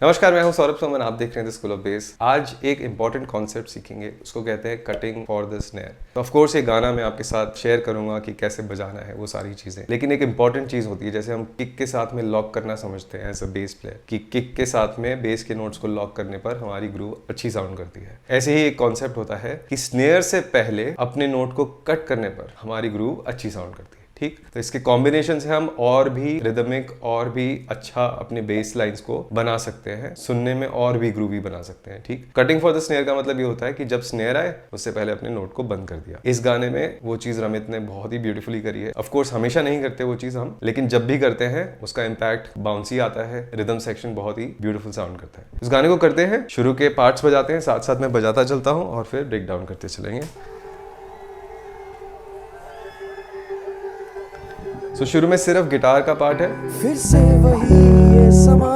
नमस्कार, मैं हूं सौरभ सुमन। आप देख रहे हैं द स्कूल ऑफ बेस। आज एक इंपॉर्टेंट कॉन्सेप्ट सीखेंगे, उसको कहते हैं कटिंग फॉर द स्नेयर। तो ऑफ कोर्स ये गाना मैं आपके साथ शेयर करूंगा कि कैसे बजाना है वो सारी चीजें, लेकिन एक इंपॉर्टेंट चीज होती है, जैसे हम किक के साथ में लॉक करना समझते हैं एज अ बेस प्लेयर, कि किक के साथ में बेस के नोट्स को लॉक करने पर हमारी ग्रूव अच्छी साउंड करती है। ऐसे ही एक कॉन्सेप्ट होता है कि स्नेयर से पहले अपने नोट को कट करने पर हमारी ग्रूव अच्छी साउंड करती है। ठीक, तो इसके कॉम्बिनेशन से हम और भी रिदमिक और भी अच्छा अपने बेस लाइंस को बना सकते हैं, सुनने में और भी ग्रूवी बना सकते हैं। ठीक, कटिंग फॉर द स्नेयर का मतलब ये होता है कि जब स्नेयर आए उससे पहले अपने नोट को बंद कर दिया। इस गाने में वो चीज रमित ने बहुत ही ब्यूटीफुली करी है। ऑफ कोर्स हमेशा नहीं करते वो चीज हम, लेकिन जब भी करते हैं उसका इम्पैक्ट बाउंसी आता है, रिदम सेक्शन बहुत ही ब्यूटीफुल साउंड करता है। इस गाने को करते हैं, शुरू के पार्ट्स बजाते हैं, साथ साथ में बजाता चलता हूँ और फिर ब्रेक डाउन करते चलेंगे। तो शुरू में सिर्फ गिटार का पार्ट है, फिर से वही ये समा।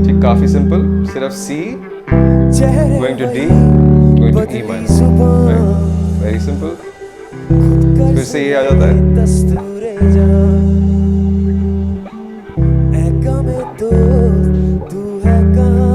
ठीक, काफी सिंपल, सिर्फ C going to D going to E minor, very simple. फिर से ये आ जाता है,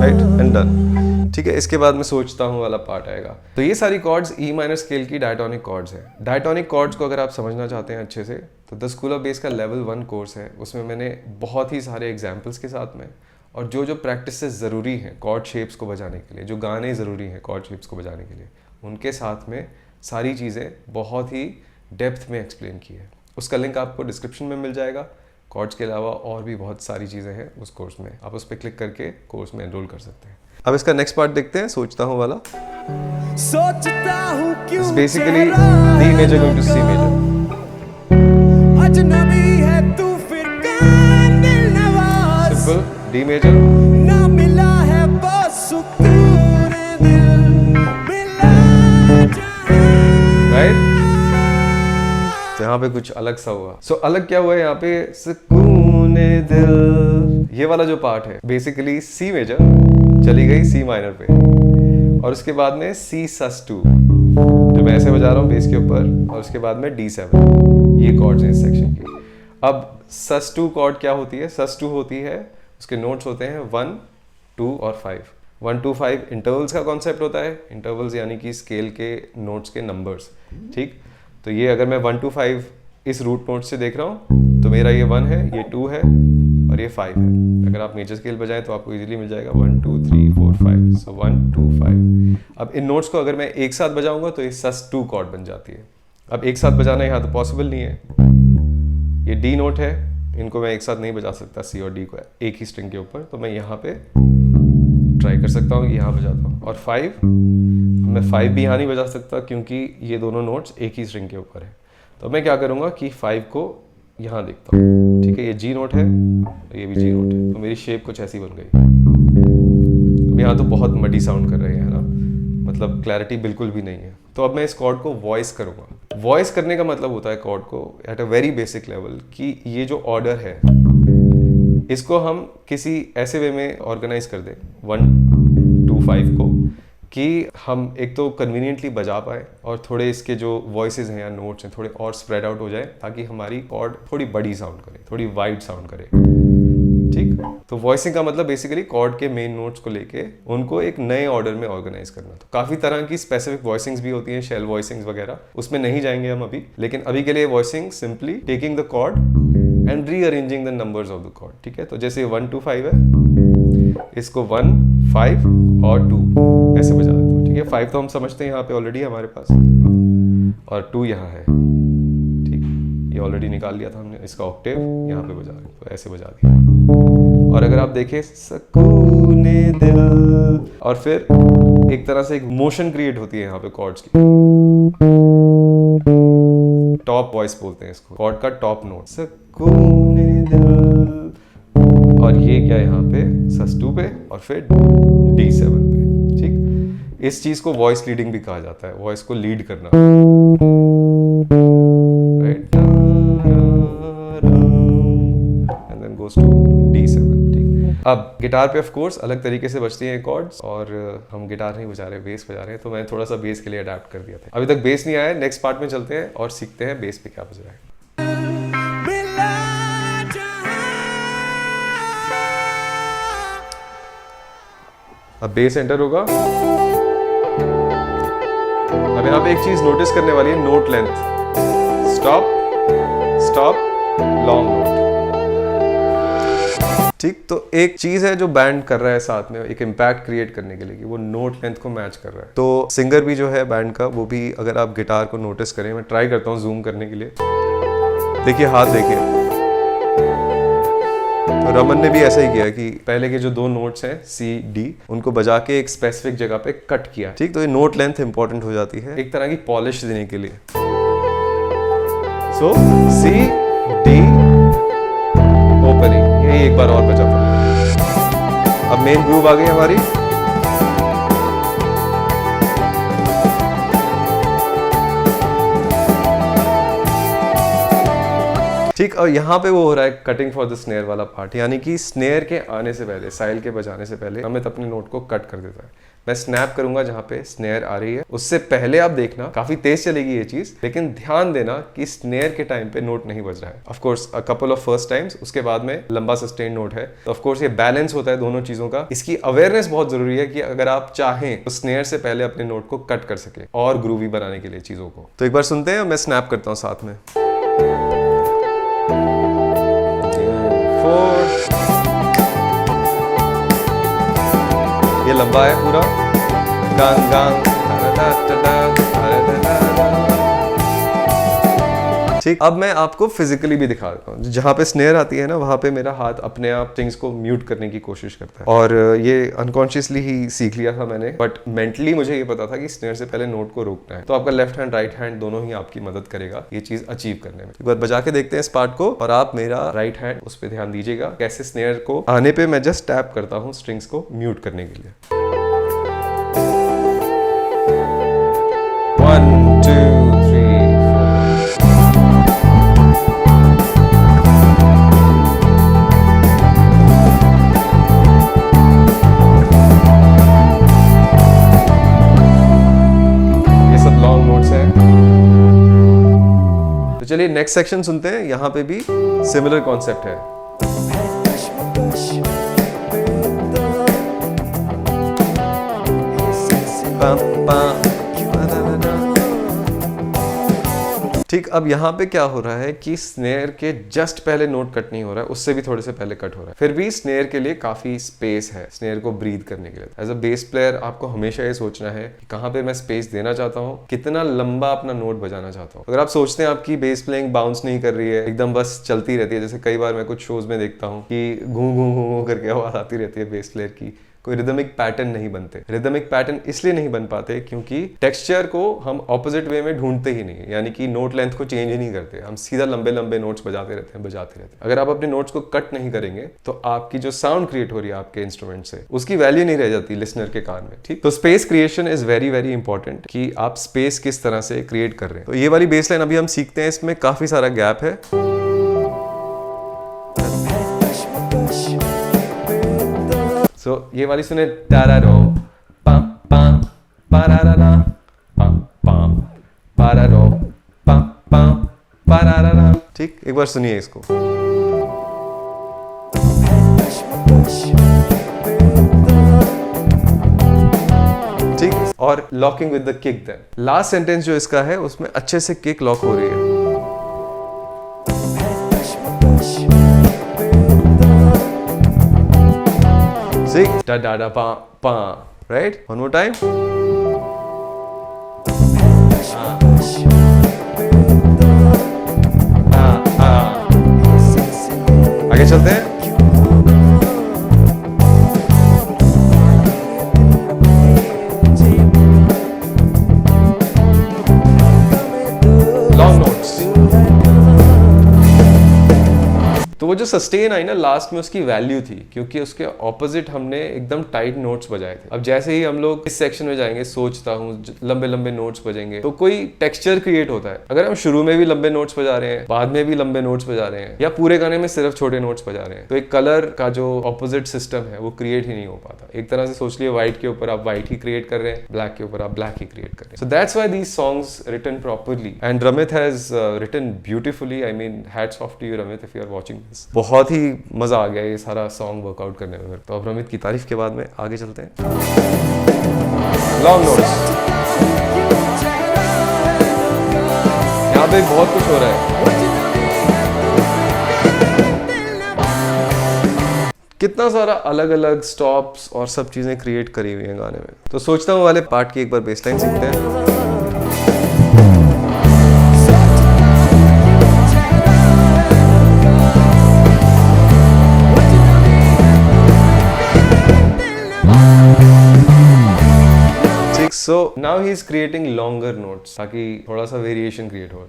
राइट एंड डन। ठीक है, इसके बाद मैं सोचता हूँ वाला पार्ट आएगा। तो ये सारी कॉर्ड्स ई माइनर स्केल की डायटोनिक कॉर्ड्स हैं। डायटोनिक कॉर्ड्स को अगर आप समझना चाहते हैं अच्छे से, तो द स्कूल ऑफ बेस का लेवल 1 कोर्स है, उसमें मैंने बहुत ही सारे एग्जाम्पल्स के साथ में और जो प्रैक्टिसेस ज़रूरी हैं कॉर्ड शेप्स को बजाने के लिए, जो गाने ज़रूरी हैं कॉर्ड शेप्स को बजाने के लिए, उनके साथ में सारी चीज़ें बहुत ही डेप्थ में एक्सप्लेन की है। उसका लिंक आपको डिस्क्रिप्शन में मिल जाएगा। कॉर्ड्स के अलावा और भी बहुत सारी चीज़ें हैं उस कोर्स में, आप उस पर क्लिक करके कोर्स में एनरोल कर सकते हैं। अब इसका नेक्स्ट पार्ट देखते हैं, सोचता हूँ वाला। सोचता हूँ क्यों basically D major going to C major, अजनबी है तू फिर दिलनवाज, सिंपल डी मेजर, ना मिला है बस सुकून दिल मिला, राइट। तो यहाँ पे कुछ अलग सा हुआ। सो अलग क्या हुआ है यहाँ पे, सुकून दिल, ये वाला जो पार्ट है बेसिकली सी मेजर चली गई सी माइनर पे, और उसके बाद में सी sus2 जो मैं ऐसे बजा रहा हूँ बेस के ऊपर, और उसके बाद में D7। ये कॉर्ड्स हैं इस सेक्शन की। अब sus2 कॉर्ड क्या होती है? sus2 होती है, उसके नोट्स होते हैं 1, 2 और 5। 1, 2, 5 इंटरवल्स का कॉन्सेप्ट होता है। इंटरवल्स यानी कि स्केल के नोट्स के नंबर्स। ठीक, तो ये अगर मैं 1, 2, 5 इस रूट नोट से देख रहा हूँ तो मेरा ये 1 है, ये 2 है और ये 5 है। अगर आप मेजर स्केल बजाएं तो आपको इजीली मिल जाएगा 1, 2, 3, 4, 5। सो 1, 2, 5। अब इन नोट्स को अगर मैं एक साथ बजाऊंगा तो ये sus2 कॉर्ड बन जाती है। अब एक साथ बजाना यहाँ तो पॉसिबल नहीं है, ये डी नोट है, इनको मैं एक साथ नहीं बजा सकता सी और डी को एक ही स्ट्रिंग के ऊपर, तो मैं यहाँ पे ट्राई कर सकता हूँ कि यहाँ बजाता हूँ। और 5, मैं 5 भी यहाँ नहीं बजा सकता क्योंकि ये दोनों नोट्स एक ही स्ट्रिंग के ऊपर है। तो मैं क्या करूँगा कि 5 को यहाँ देखता हूँ। ठीक है, ये जी नोट है, ये भी जी नोट है, तो मेरी शेप कुछ ऐसी बन गई। अब यहाँ तो बहुत मडी साउंड कर रहे हैं ना, मतलब क्लैरिटी बिल्कुल भी नहीं है। तो अब मैं इस कॉर्ड को वॉइस करूँगा। वॉइस करने का मतलब होता है कॉर्ड को at a very basic level कि ये जो ऑर्डर है इसको हम किसी ऐसे वे में ऑर्गेनाइज कर दें 1, 2, 5 को, कि हम एक तो कन्वीनियंटली बजा पाए और थोड़े इसके जो वॉइसेस हैं या नोट्स हैं थोड़े और स्प्रेड आउट हो जाए, ताकि हमारी कॉर्ड थोड़ी बड़ी साउंड करे, थोड़ी वाइड साउंड करे। ठीक, तो वॉइसिंग का मतलब बेसिकली कॉर्ड के मेन नोट्स को लेके उनको एक नए ऑर्डर में ऑर्गेनाइज करना। तो काफी तरह की स्पेसिफिक वॉइसिंग्स भी होती हैं, शेल वॉइसिंग्स वगैरह, उसमें नहीं जाएंगे हम अभी, लेकिन अभी के लिए voicing simply taking the chord and rearranging the numbers of the chord. ठीक है, तो जैसे 1, 2, 5 है, इसको 1, 5 और 2 ऐसे बजा देता हूँ। ठीक है, 5 तो हम समझते हैं यहाँ पे ऑलरेडी हमारे पास, और 2 यहाँ है। ठीक, ये ऑलरेडी निकाल लिया था हमने, इसका ऑक्टेव यहाँ पे बजा रहे, तो ऐसे बजा दिया। और अगर आप देखें सुकूने दिल, और फिर एक तरह से एक मोशन क्रिएट होती है यहाँ पे कॉर्ड्स की। टॉप वॉइस बोलते हैं इसको, कॉर्ड का टॉप नोट सुकूने दिल, और ये क्या है यहाँ पे sus2 पे और फिर D7 पे। ठीक, इस चीज को वॉइस लीडिंग भी कहा जाता है, वॉइस को लीड करना, right, and then goes to D7। ठीक, अब गिटार पे ऑफ कोर्स अलग तरीके से बजती हैं कॉर्ड्स, और हम गिटार नहीं बजा रहे, बेस बजा रहे हैं, तो मैंने थोड़ा सा बेस के लिए अडेप्ट कर दिया था। अभी तक बेस नहीं आया, नेक्स्ट पार्ट में चलते हैं और सीखते हैं बेस पे क्या बज रहा है। अब बेस एंटर होगा। अब यहाँ पे एक चीज नोटिस करने वाली है, note length. Stop stop long note. ठीक, तो एक चीज है जो बैंड कर रहा है साथ में एक इम्पैक्ट क्रिएट करने के लिए कि वो नोट लेंथ को मैच कर रहा है। तो सिंगर भी जो है बैंड का, वो भी अगर आप गिटार को नोटिस करें, मैं ट्राई करता हूँ जूम करने के लिए। देखिए हाथ देखिए, तो रमन ने भी ऐसा ही किया कि पहले के जो दो नोट्स हैं सी डी, उनको बजा के एक स्पेसिफिक जगह पे कट किया। ठीक, तो ये नोट लेंथ इंपॉर्टेंट हो जाती है एक तरह की पॉलिश देने के लिए। सो सी डी ओपनिंग, यही एक बार और बजाता हूं। अब मेन ग्रूव आ गई हमारी। ठीक, और यहाँ पे वो हो रहा है कटिंग फॉर द स्नेयर वाला पार्ट, यानी कि स्नेयर के आने से पहले, साइल के बजाने से पहले अमित अपने नोट को कट कर देता है। मैं स्नैप करूंगा जहाँ पे स्नेयर आ रही है, उससे पहले आप देखना काफी तेज चलेगी ये चीज, लेकिन ध्यान देना कि स्नेयर के टाइम पे नोट नहीं बज रहा है। Of course a couple of first times, उसके बाद में लंबा सस्टेन नोट है। तो ऑफ कोर्स ये बैलेंस होता है दोनों चीजों का। इसकी अवेयरनेस बहुत जरूरी है कि अगर आप चाहें तो स्नेयर से पहले अपने नोट को कट कर सके और ग्रूवी बनाने के लिए चीजों को। तो एक बार सुनते हैं, मैं स्नैप करता हूँ साथ में। 4, ये लंबा है पूरा। गांग गांग ठीक, अब मैं आपको फिजिकली भी दिखा देता हूँ। जहाँ पे स्नेयर आती है ना, वहाँ पे मेरा हाथ अपने आप स्ट्रिंग्स को म्यूट करने की कोशिश करता है, और ये अनकॉन्शियसली ही सीख लिया था मैंने, बट मेंटली मुझे ये पता था कि स्नेयर से पहले नोट को रोकना है। तो आपका लेफ्ट हैंड राइट हैंड दोनों ही आपकी मदद करेगा ये चीज अचीव करने में। एक बार बजा के देखते हैं इस पार्ट को, और आप मेरा राइट हैंड उस पर ध्यान दीजिएगा, कैसे स्नेयर को आने पे मैं जस्ट टैप करता हूँ स्ट्रिंग्स को म्यूट करने के लिए। 1 2 3 तो चलिए नेक्स्ट सेक्शन सुनते हैं। यहाँ पे भी सिमिलर कॉन्सेप्ट है। ठीक, अब यहाँ पे क्या हो रहा है कि स्नेयर के जस्ट पहले नोट कट नहीं हो रहा है, उससे भी थोड़े से पहले कट हो रहा है। फिर भी स्नेयर के लिए काफी स्पेस है स्नेयर को ब्रीथ करने के लिए। एज अ बेस प्लेयर आपको हमेशा ये सोचना है कि कहाँ पे मैं स्पेस देना चाहता हूँ, कितना लंबा अपना नोट बजाना चाहता हूँ। अगर आप सोचते हैं आपकी बेस प्लेइंग बाउंस नहीं कर रही है, एकदम बस चलती रहती है, जैसे कई बार मैं कुछ शोज में देखता हूँ कि घूं घूं घूं करके आवाज आती रहती है बेस प्लेयर की, कोई रिदमिक पैटर्न नहीं बनते। रिदमिक पैटर्न इसलिए नहीं बन पाते क्योंकि टेक्सचर को हम ऑपोजिट वे में ढूंढते ही नहीं, यानी कि नोट लेंथ को चेंज ही नहीं करते, हम सीधा लंबे लंबे नोट्स बजाते रहते हैं। अगर आप अपने नोट्स को कट नहीं करेंगे तो आपकी जो साउंड क्रिएट हो रही है आपके इंस्ट्रूमेंट से, उसकी वैल्यू नहीं रह जाती लिसनर के कान में। ठीक, तो space creation is very very important कि आप स्पेस किस तरह से क्रिएट कर रहे हैं। तो ये वाली बेस लाइन अभी हम सीखते हैं, इसमें काफी सारा गैप है। So, ये वाली सुने, तारारो पा पा पारारा पा पा पारारो पा पा पारारा। ठीक, एक बार सुनिए इसको। ठीक, और locking with the kick. Then last sentence जो इसका है उसमें अच्छे से किक लॉक हो रही है। Da da da pa pa, right? One more time. आगे चलते हैं। Long notes. तो वो जो सस्टेन आई ना लास्ट में, उसकी वैल्यू थी क्योंकि उसके ऑपोजिट हमने एकदम टाइट नोट्स बजाए थे। अब जैसे ही हम लोग इस सेक्शन में जाएंगे, सोचता हूँ लंबे लंबे नोट्स बजेंगे तो कोई टेक्सचर क्रिएट होता है। अगर हम शुरू में भी लंबे नोट्स बजा रहे हैं, बाद में भी लंबे नोट्स बजा रहे हैं, या पूरे गाने में सिर्फ छोटे नोट्स बजा रहे हैं, तो एक कलर का जो ऑपोजिट सिस्टम है वो क्रिएट ही नहीं हो पाता। एक तरह से सोच लिए व्हाइट के ऊपर आप व्हाइट ही क्रिएट कर रहे हैं, ब्लैक के ऊपर आप ब्लैक ही क्रिएट कर रहे हैं। So that's why these songs written properly and Ramit has written beautifully. I mean hats off to you Ramit, if you are watching this. बहुत ही मजा आ गया ये सारा सॉन्ग वर्कआउट करने में। तो अब रमित की तारीफ के बाद में आगे चलते हैं। लॉन्ग नोट्स, यहाँ पे बहुत कुछ हो रहा है। कितना सारा अलग अलग स्टॉप्स और सब चीजें क्रिएट करी हुई हैं गाने में। तो सोचता हूँ वाले पार्ट की एक बार बेसलाइन सीखते हैं। ठीक, so now he is creating longer notes ताकि थोड़ा सा वेरिएशन क्रिएट हो।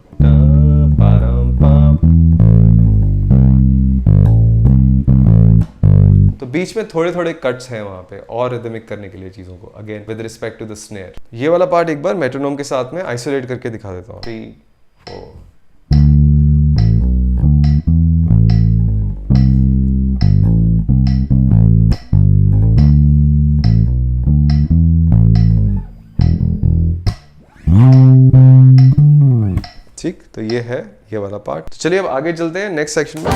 तो बीच में थोड़े थोड़े कट्स हैं वहां पे और रिदमिक करने के लिए चीजों को, again with respect to the snare. ये वाला पार्ट एक बार मेट्रोनोम के साथ में आइसोलेट करके दिखा देता हूँ। 3 4 ठीक, तो ये है ये वाला पार्ट। तो चलिए अब आगे चलते हैं नेक्स्ट सेक्शन में।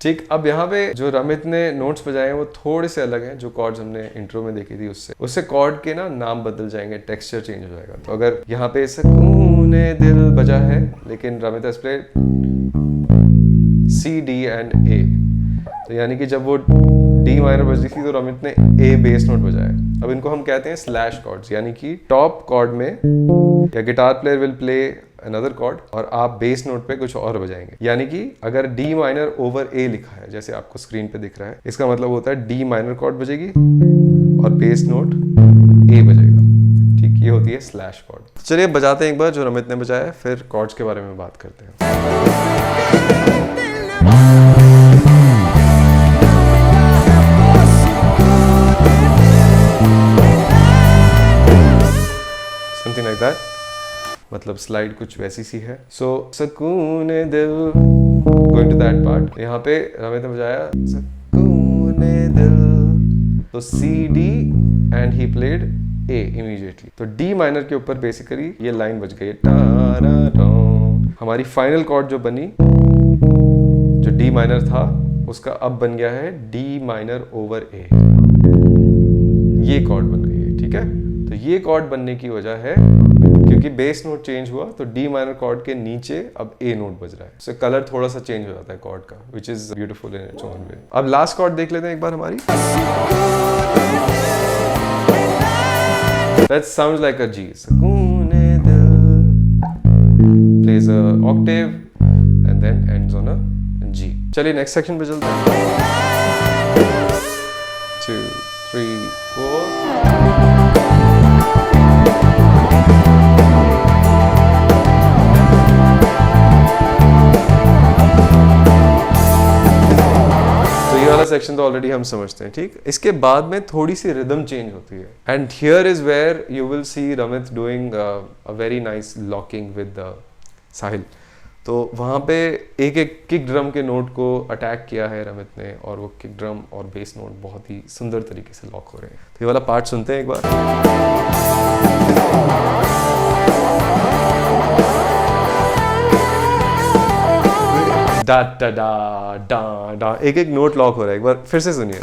ठीक, अब यहाँ पे जो रमित ने नोट्स बजाए हैं वो थोड़े से अलग हैं। जो कॉर्ड्स हमने इंट्रो में देखी थी उससे कॉर्ड के ना नाम बदल जाएंगे, टेक्सचर चेंज हो जाएगा। तो अगर यहाँ पे सुकूने दिल बजा है लेकिन Ramit has played C, D and A, तो यानी कि जब वो D माइनर बज रही थी तो रमित ने A बेस नोट बजाया। अब इनको हम कहते हैं स्लैश कॉर्ड्स, यानी कि टॉप कॉर्ड में या guitar player will play another chord और आप बेस नोट पे कुछ और बजाएंगे। यानी कि अगर D माइनर ओवर A लिखा है जैसे आपको स्क्रीन पे दिख रहा है, इसका मतलब होता है D माइनर कॉर्ड बजेगी और बेस नोट A बजेगा। ठीक, ये होती है स्लैश कॉर्ड। तो चलिए बजाते हैं एक बार जो रमित ने बजाया, फिर कॉर्ड्स के बारे में बात करते हैं। Something like that, मतलब स्लाइड कुछ वैसी सी है। सो सुकूने दिल, गोइंग टू दैट पार्ट, यहाँ पे रमित ने बजाया सुकूने दिल, तो C, D and he played A immediately. तो D माइनर के ऊपर बेसिकली ये लाइन बज गई, हमारी फाइनल कॉर्ड जो बनी, जो D माइनर था उसका अब बन गया है D माइनर ओवर A, ये कॉर्ड बन गई है। ठीक है, तो ये कॉर्ड बनने की वजह है क्योंकि बेस नोट चेंज हुआ तो D माइनर कॉर्ड के नीचे अब A नोट बज रहा है। सो कलर थोड़ा सा चेंज हो जाता है कॉर्ड का, which is beautiful in its own way. अब लास्ट कॉर्ड देख लेते हैं एक बार हमारी। That sounds like a G. सुकूने दिल plays a octave and then ends on a G. चलिए नेक्स्ट सेक्शन पे चलते हैं। 2 3 4। सेक्शन तो ऑलरेडी हम समझते हैं। ठीक, इसके बाद में थोड़ी सी रिदम चेंज होती है and here is where you will see Ramit doing a very nice locking with Sahil. तो वहाँ पे एक एक किक ड्रम के नोट को अटैक किया है रमित ने और वो किक ड्रम और बेस नोट बहुत ही सुंदर तरीके से लॉक हो रहे हैं। तो ये वाला पार्ट सुनते हैं एक बार। डा डा डा डा डा, एक एक नोट लॉक हो रहा है। एक बार फिर से सुनिए।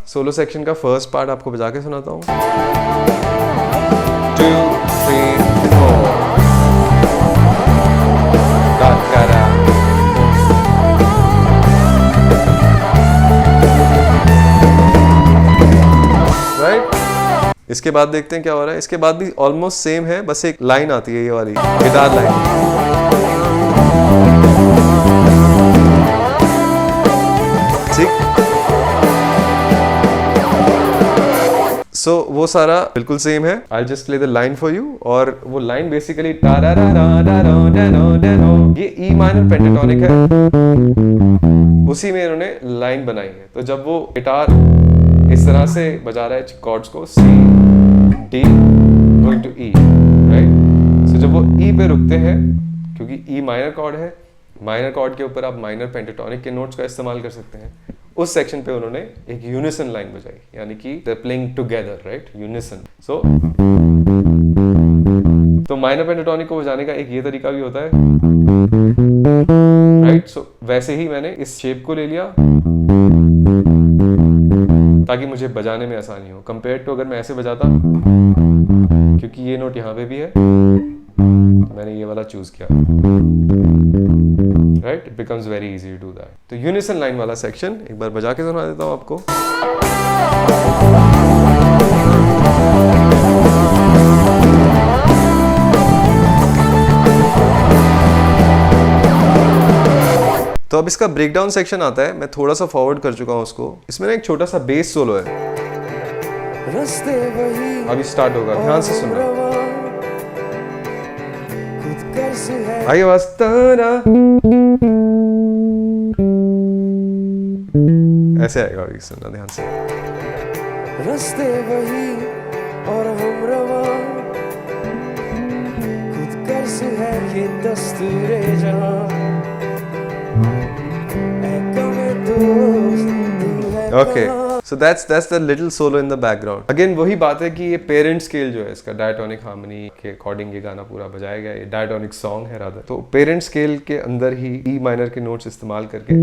सोलो सेक्शन का फर्स्ट पार्ट आपको बजा के सुनाता हूँ। 2 3 4 डा डा डा। इसके बाद देखते हैं क्या हो रहा है। इसके बाद भी ऑलमोस्ट सेम है, बस एक लाइन आती है ये वाली गिटार लाइन। ठीक, सो वो सारा बिल्कुल सेम है। I just play the line for you, और वो लाइन बेसिकली ये ई माइनर पेंटाटोनिक है, उसी में इन्होंने लाइन बनाई है। तो जब वो गिटार इस तरह से बजा रहा है कॉर्ड्स को, C D going to E, right. So जब वो E पे रुकते हैं, क्योंकि क्योंकि ई माइनर कॉर्ड है, माइनर कॉर्ड के ऊपर आप माइनर पेंटाटोनिक के नोट्स का इस्तेमाल कर सकते हैं। उस सेक्शन पे उन्होंने एक यूनिसन लाइन बजाई, यानी कि they playing together, right, unison. So तो माइनर पेंटाटोनिक को बजाने का एक ये तरीका भी होता है, राइट। सो वैसे ही मैंने इस शेप को ले लिया ताकि मुझे बजाने में आसानी हो, कंपेयर टू अगर मैं ऐसे बजाता, क्योंकि ये नोट यहाँ पे भी है, तो मैंने ये वाला चूज किया, right. It becomes very easy to do that. तो यूनिसन लाइन वाला सेक्शन एक बार बजा के सुना देता हूँ आपको। तो अब इसका ब्रेकडाउन सेक्शन आता है, मैं थोड़ा सा फॉरवर्ड कर चुका हूँ उसको। इसमें ना एक छोटा सा बेस सोलो है, अभी स्टार्ट होगा, ध्यान से सुनना। आई आवाज तारा, ऐसे आएगा, अभी सुनना ध्यान से। रास्ते वही और हम रवा, खुद कर्ज है ये दस्तूरे जहां। Okay, so that's the little solo in the background. Again वही बात है कि ये पेरेंट स्केल जो है इसका डायटोनिक हार्मनी के अकॉर्डिंग ये गाना पूरा बजाया गया है। ये डायटोनिक सॉन्ग है रादर। तो पेरेंट स्केल के अंदर ही ई माइनर के नोट्स इस्तेमाल करके,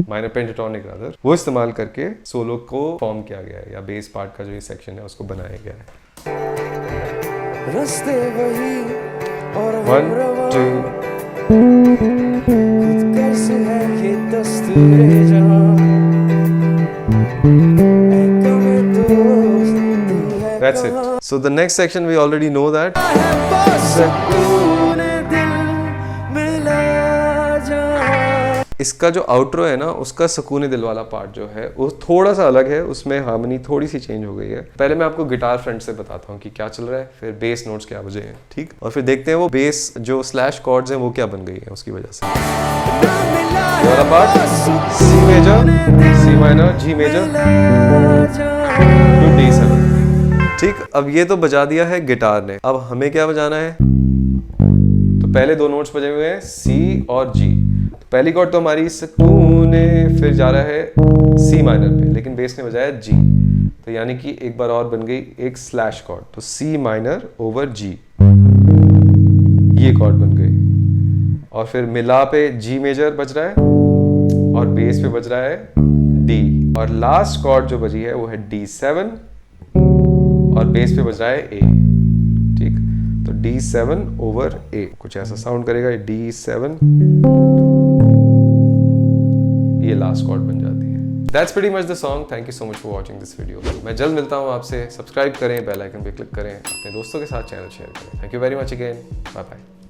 माइनर पेंटाटोनिक रादर, वो इस्तेमाल करके सोलो को फॉर्म किया गया है, या बेस पार्ट का जो ये सेक्शन है उसको बनाया गया है। रास्ते वही और 1 2 That's it. So the next section we already know that. इसका जो आउट्रो है ना, उसका सुकून दिल वाला पार्ट जो है वो थोड़ा सा अलग है, उसमें हार्मनी थोड़ी सी चेंज हो गई है। पहले मैं आपको गिटार फ्रंट से बताता हूँ कि क्या चल रहा है, फिर बेस नोट्स क्या बजे हैं, ठीक, और फिर देखते हैं वो बेस जो स्लैश कॉर्ड्स हैं वो क्या बन गई है उसकी वजह से। ये वाला part C major, C minor, G major to D7, ठीक। अब ये तो बजा दिया है गिटार ने, अब हमें क्या बजाना है। तो पहले दो नोट्स बजे हुए हैं सी और जी। पहली कॉर्ड तो हमारी सुकूने, फिर जा रहा है सी माइनर पे, लेकिन बेस ने बजाया जी, तो यानी कि एक बार और बन गई एक स्लैश कॉर्ड, तो सी माइनर ओवर जी, ये कॉर्ड बन गई। और फिर मिला पे जी मेजर बज रहा है और बेस पे बज रहा है डी, और लास्ट कॉर्ड जो बजी है वो है D7 और बेस पे बज रहा है A, ठीक। तो D7 ओवर A कुछ ऐसा साउंड करेगा, D7, ये लास्ट कॉर्ड बन जाती है। That's pretty much the song. Thank you so much for watching this video. मैं जल्द मिलता हूँ आपसे। सब्सक्राइब करें, बेल आइकन पे क्लिक करें, अपने दोस्तों के साथ चैनल शेयर करें। Thank you very much again. Bye bye.